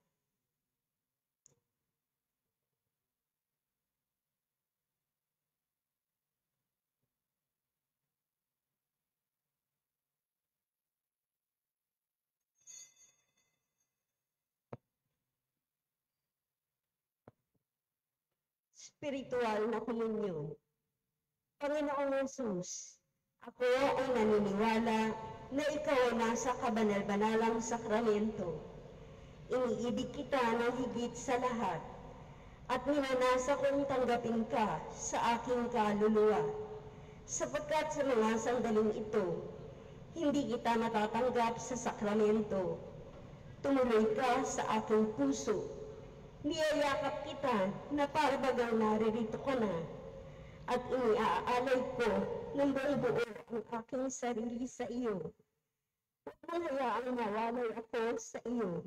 Spiritual na komunyon. Panginoong Jesus, ako ay naniniwala na ikaw ay nasa kabanal-banalang sakramento. Iniibig kita ng higit sa lahat at minanasa kong tanggapin ka sa aking kaluluwa. Sapagkat sa mga sandaling ito, hindi kita matatanggap sa sakramento. Tumuloy ka sa aking puso. Niyayakap kita na para bagang naririto ka na at iniaalay ko ng buong buo ang aking sarili sa iyo. Huwag mong hayaang mawalay ako sa iyo.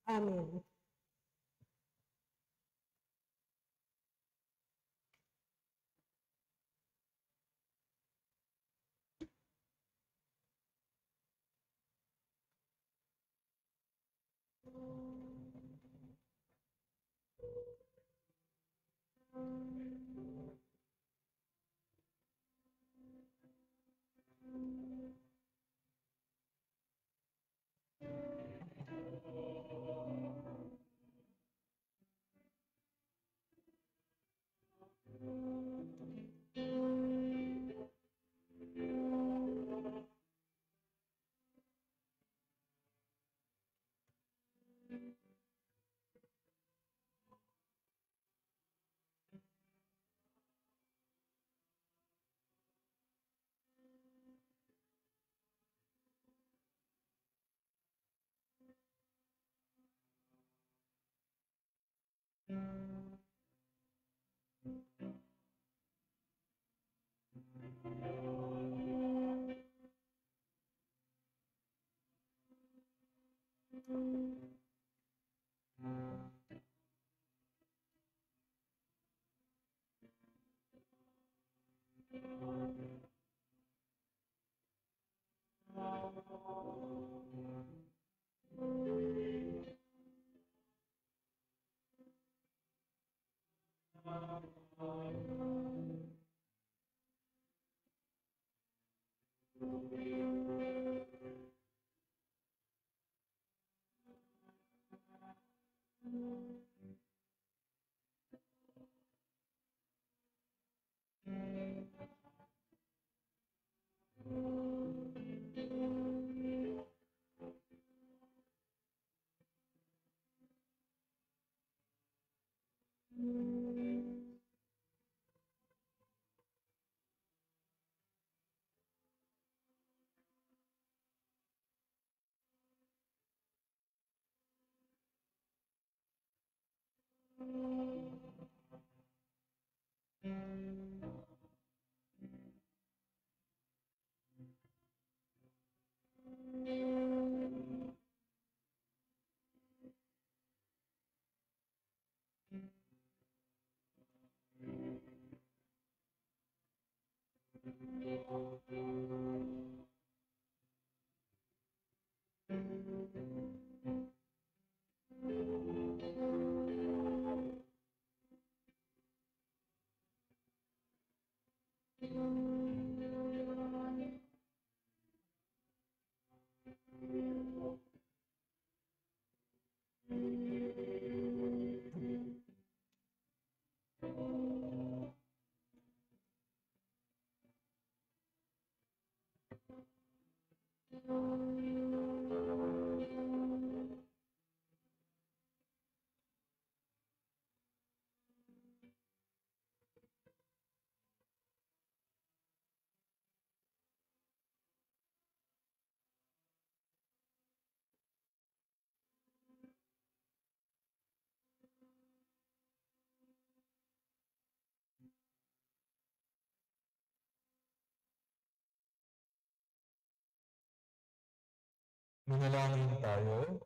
Amen. Manalangin tayo.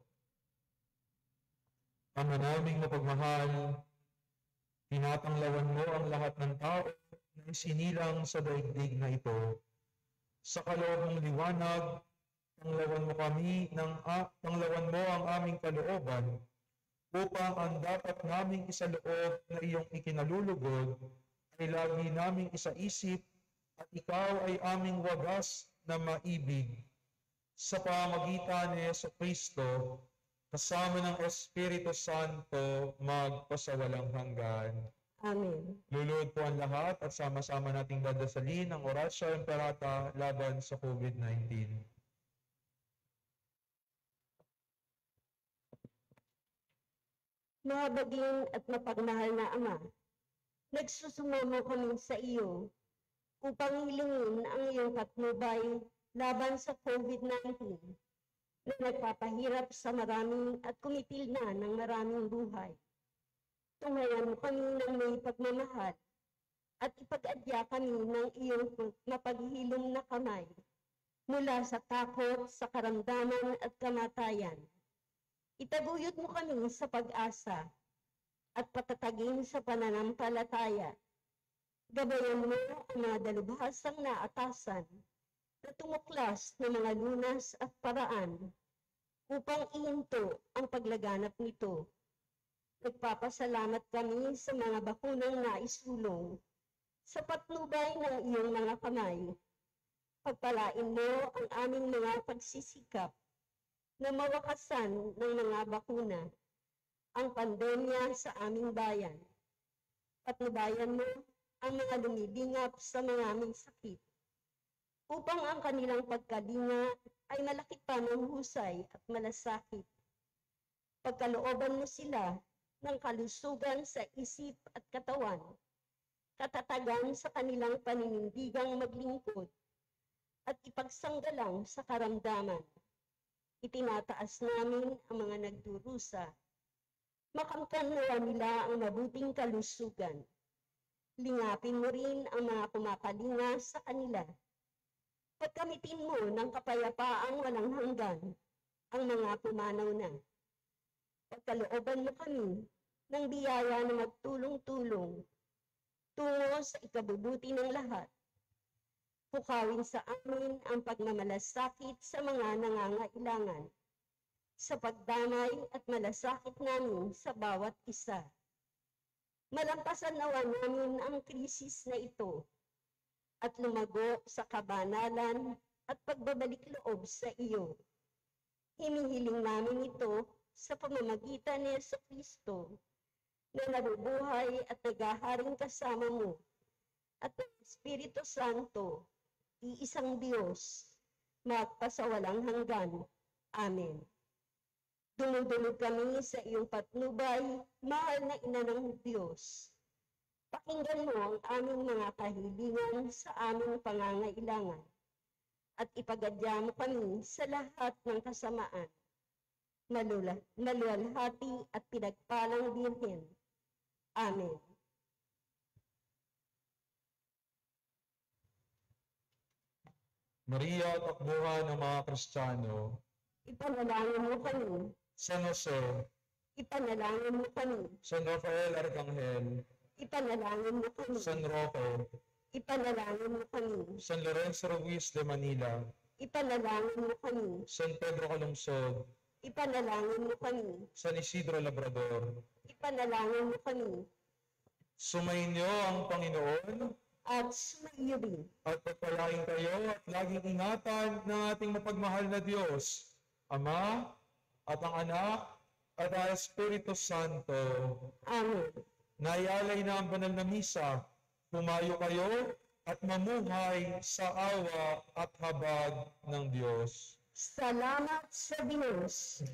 Ama naming mapagmahal, tinatanglawan mo ang lahat ng tao na isinilang sa daigdig na ito. Sa kaloob ng liwanag, panglawan mo ang aming kalooban upang ang dapat naming isaloob na iyong ikinalulugod ay lagi naming isaisip at ikaw ay aming wagas na maibig. Sa pamagitan ni Jesucristo, kasama ng Espiritu Santo, magpasawalang hanggan. Amen. Luluhod po ang lahat at sama-sama nating dadasalin ang Oratio Imperata laban sa COVID-19. Mahabagin at mapagmahal na Ama, nagsusumamo kami sa iyo upang hilingin ang iyong patnubay laban sa COVID-19 na nagpapahirap sa marami at kumitil na ng maraming buhay. Tunghayan mo kami ng may pagmamahal at ipag-adya kami ng iyong mapaghilom na kamay mula sa takot, sa karamdaman at kamatayan. Itaguyod mo kami sa pag-asa at patatagin sa pananampalataya. Gabayan mo ang mga dalubhasang naatasan na tumuklas ng mga lunas at paraan upang ihinto ang paglaganap nito. Nagpapasalamat kami sa mga bakunang naisulong sa patnubay ng iyong mga kamay. Pagpalain mo ang aming mga pagsisikap na mawakasan ng mga bakuna ang pandemya sa aming bayan. Patnubayan mo ang mga lumilingap sa mga aming sakit upang ang kanilang pagkalinga ay malaki pa ng husay at malasakit. Pagkalooban mo sila ng kalusugan sa isip at katawan, katatagan sa kanilang paninindigang maglingkod, at ipagsanggalang sa karamdaman. Itinataas namin ang mga nagdurusa. Makamtan nawa nila ang mabuting kalusugan. Lingapin mo rin ang mga kumakalinga sa kanila. Pagkamitin mo ng kapayapaang walang hanggan ang mga pumanaw na. Pagkalooban mo kami ng biyaya na magtulong-tulong tungo sa ikabubuti ng lahat. Pukawin sa amin ang pagmamalasakit sa mga nangangailangan, sa pagdamay at malasakit namin sa bawat isa. Malampasan nawa namin ang krisis na ito at lumago sa kabanalan at pagbabalik loob sa iyo. Hinihiling namin ito sa pamamagitan ni Jesucristo na nabubuhay at naghaharing kasama mo at ng Espiritu Santo, iisang Diyos, magpasawalang hanggan. Amen. Dumudulog kami sa iyong patnubay, mahal na Ina ng Diyos. Pakinggan mo ang aming mga kahilingan sa aming pangangailangan at ipagadya mo kami sa lahat ng kasamaan. Maluwalhati at pinagpalang Birhen. Amen. Maria, takbuhan ng mga Kristiyano. Ipanalangin mo kami. San Jose, Ipanalangin mo kami. San Rafael Arcangel, Ipanalangin mo kami. San Roque, Ipanalangin mo kami. San Lorenzo Ruiz de Manila, Ipanalangin mo kami. San Pedro Calungsod, Ipanalangin mo kami. San Isidro Labrador. Ipanalangin mo kami. Sumainyo ang Panginoon At sumaiyo rin. at pagpalain kayo at laging ingatan ng ating mapagmahal na Diyos, Ama at ang Anak at ang Espiritu Santo. Amen. Nayalay na ang banal na misa, pumayo kayo at mamuhay sa awa at habag ng Diyos. Salamat sa Diyos.